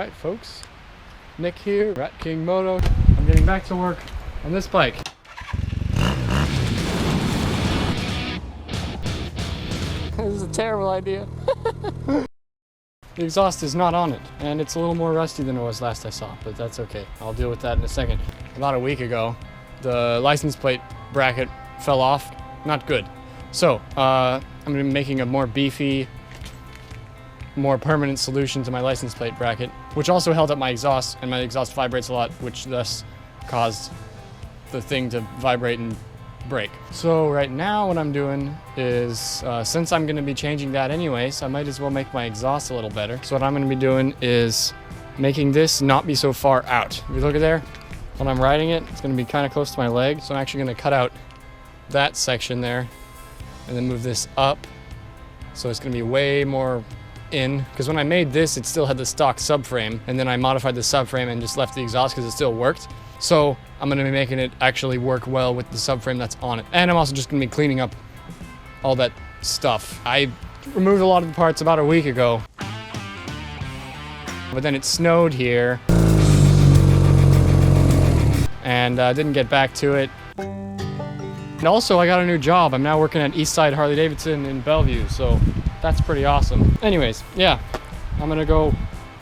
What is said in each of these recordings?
Alright folks, Nick here, Rat King Moto. I'm getting back to work on this bike. This is a terrible idea. The exhaust is not on it, and it's a little more rusty than it was last I saw, but that's okay. I'll deal with that in a second. About a week ago, the license plate bracket fell off. Not good. So, I'm going to be making a more beefy, more permanent solution to my license plate bracket, which also held up my exhaust, and my exhaust vibrates a lot, which thus caused the thing to vibrate and break. So right now what I'm doing is, since I'm going to be changing that anyways, I might as well make my exhaust a little better. So what I'm going to be doing is making this not be so far out. If you look at there, when I'm riding it, it's going to be kind of close to my leg. So I'm actually going to cut out that section there and then move this up. So it's going to be way more in, because when I made this, it still had the stock subframe, and then I modified the subframe and just left the exhaust because it still worked. So I'm going to be making it actually work well with the subframe that's on it. And I'm also just going to be cleaning up all that stuff. I removed a lot of the parts about a week ago, but then it snowed here and I didn't get back to it. And also I got a new job. I'm now working at Eastside Harley Davidson in Bellevue, so that's pretty awesome. Anyways, yeah, I'm gonna go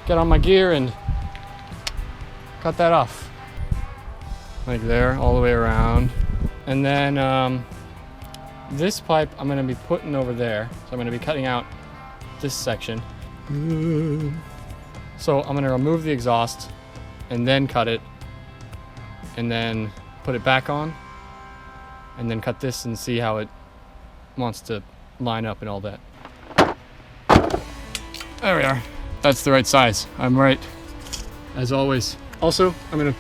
get on my gear and cut that off. Like there, all the way around. And then this pipe I'm gonna be putting over there. So I'm gonna be cutting out this section. So I'm gonna remove the exhaust and then cut it and then put it back on and then cut this and see how it wants to line up and all that. There we are. That's the right size. I'm right, as always. Also, I'm gonna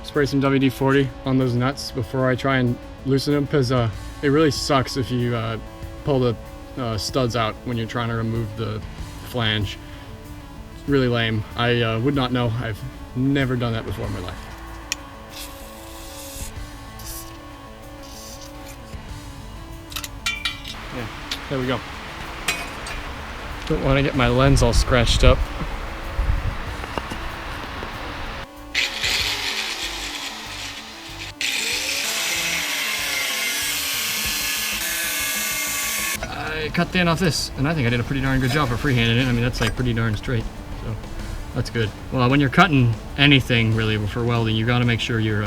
spray some WD-40 on those nuts before I try and loosen them, because it really sucks if you pull the studs out when you're trying to remove the flange. It's really lame. I would not know. I've never done that before in my life. Yeah, there we go. Don't want to get my lens all scratched up. I cut the end off this, and I think I did a pretty darn good job for freehanding it. I mean, that's like pretty darn straight, so that's good. Well, when you're cutting anything really for welding, you gotta make sure your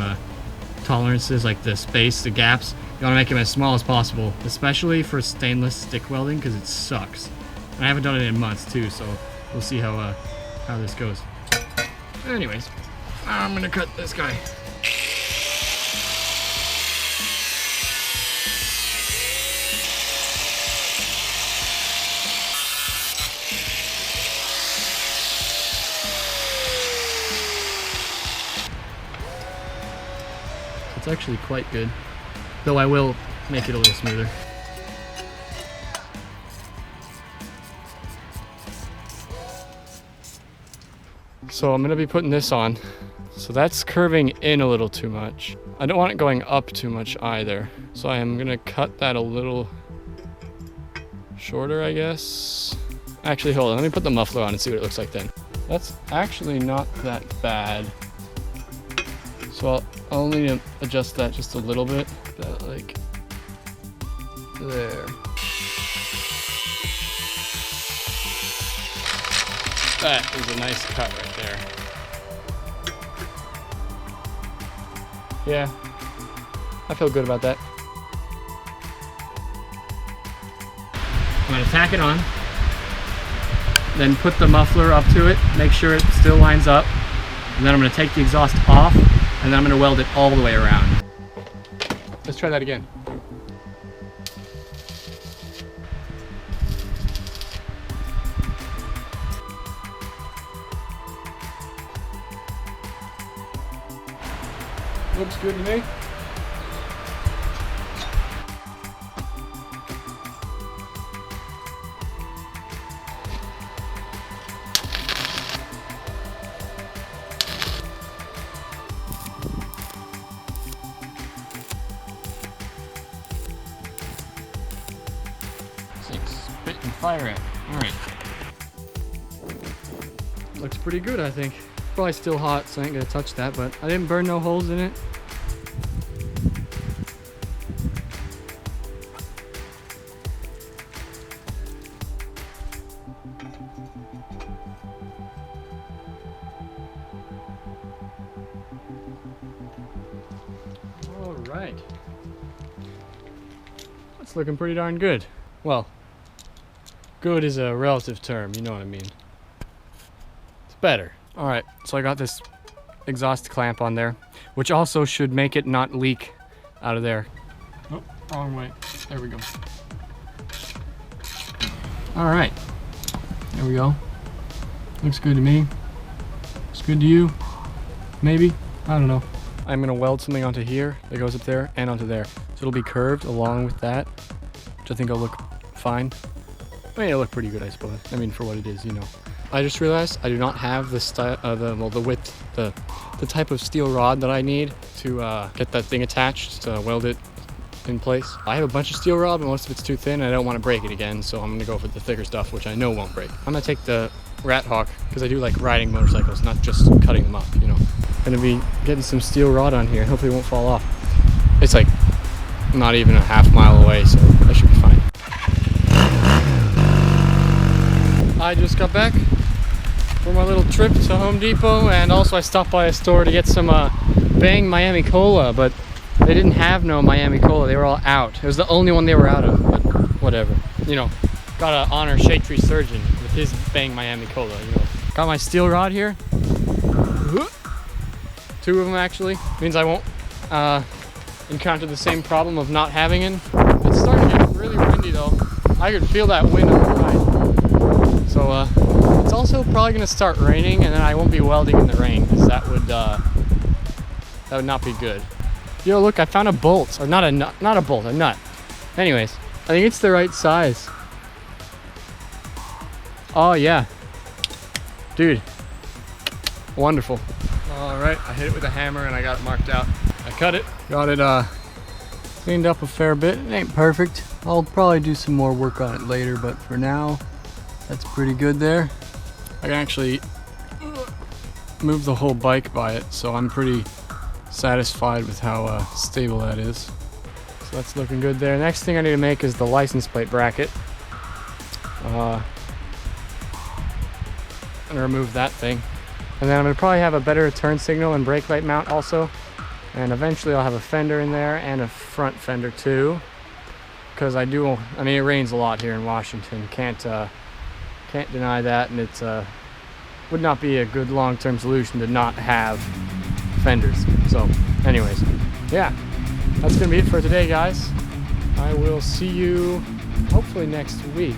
tolerances, like the space, the gaps, you wanna make them as small as possible, especially for stainless stick welding, because it sucks. And I haven't done it in months too, so we'll see how this goes. Anyways, I'm gonna cut this guy. It's actually quite good, though I will make it a little smoother. So I'm going to be putting this on. So that's curving in a little too much. I don't want it going up too much either. So I am going to cut that a little shorter, I guess. Actually, hold on. Let me put the muffler on and see what it looks like then. That's actually not that bad. So I'll only adjust that just a little bit. About like there. That is a nice cut right there. Yeah, I feel good about that. I'm gonna tack it on, then put the muffler up to it, make sure it still lines up, and then I'm gonna take the exhaust off, and then I'm gonna weld it all the way around. Let's try that again. Looks good to me. Spit and fire it. All right. Looks pretty good, I think. Probably still hot, so I ain't gonna touch that, but I didn't burn no holes in it. All right. That's looking pretty darn good. Well, good is a relative term, you know what I mean. It's better. All right, so I got this exhaust clamp on there, which also should make it not leak out of there. Oh, wrong way. There we go. All right, there we go. Looks good to me. Looks good to you? Maybe? I don't know. I'm gonna weld something onto here that goes up there and onto there. So it'll be curved along with that, which I think will look fine. I mean, it'll look pretty good, I suppose. I mean, for what it is, you know. I just realized I do not have the style, the width, the type of steel rod that I need to get that thing attached to weld it in place. I have a bunch of steel rod, but most of it's too thin, and I don't want to break it again, so I'm gonna go for the thicker stuff, which I know won't break. I'm gonna take the Rat Hawk because I do like riding motorcycles, not just cutting them up, you know. Gonna be getting some steel rod on here. Hopefully it won't fall off. It's like not even a half mile away, so that should be fine. I just got back from my little trip to Home Depot, and also I stopped by a store to get some Bang Miami Cola, but they didn't have no Miami Cola. They were all out. It was the only one they were out of, but whatever. You know, gotta honor Shade Tree Surgeon with his Bang Miami Cola, you know. Got my steel rod here. 2 of them actually. Means I won't encounter the same problem of not having it. It's starting to get really windy though. I could feel that wind on the right. So it's also probably gonna start raining, and then I won't be welding in the rain because that would not be good. Yo, look, I found a bolt, or not a nut, not a bolt, a nut. Anyways, I think it's the right size. Oh yeah, dude, wonderful. All right, I hit it with a hammer and I got it marked out. I cut it, got it cleaned up a fair bit. It ain't perfect. I'll probably do some more work on it later, but for now, that's pretty good there. I can actually move the whole bike by it, so I'm pretty satisfied with how stable that is. So that's looking good there. Next thing I need to make is the license plate bracket. I'm gonna remove that thing. And then I'm gonna probably have a better turn signal and brake light mount also. And eventually I'll have a fender in there and a front fender too. Because I mean, it rains a lot here in Washington. Can't deny that, and it's would not be a good long-term solution to not have fenders. So anyways, yeah, that's gonna be it for today, guys. I will see you hopefully next week.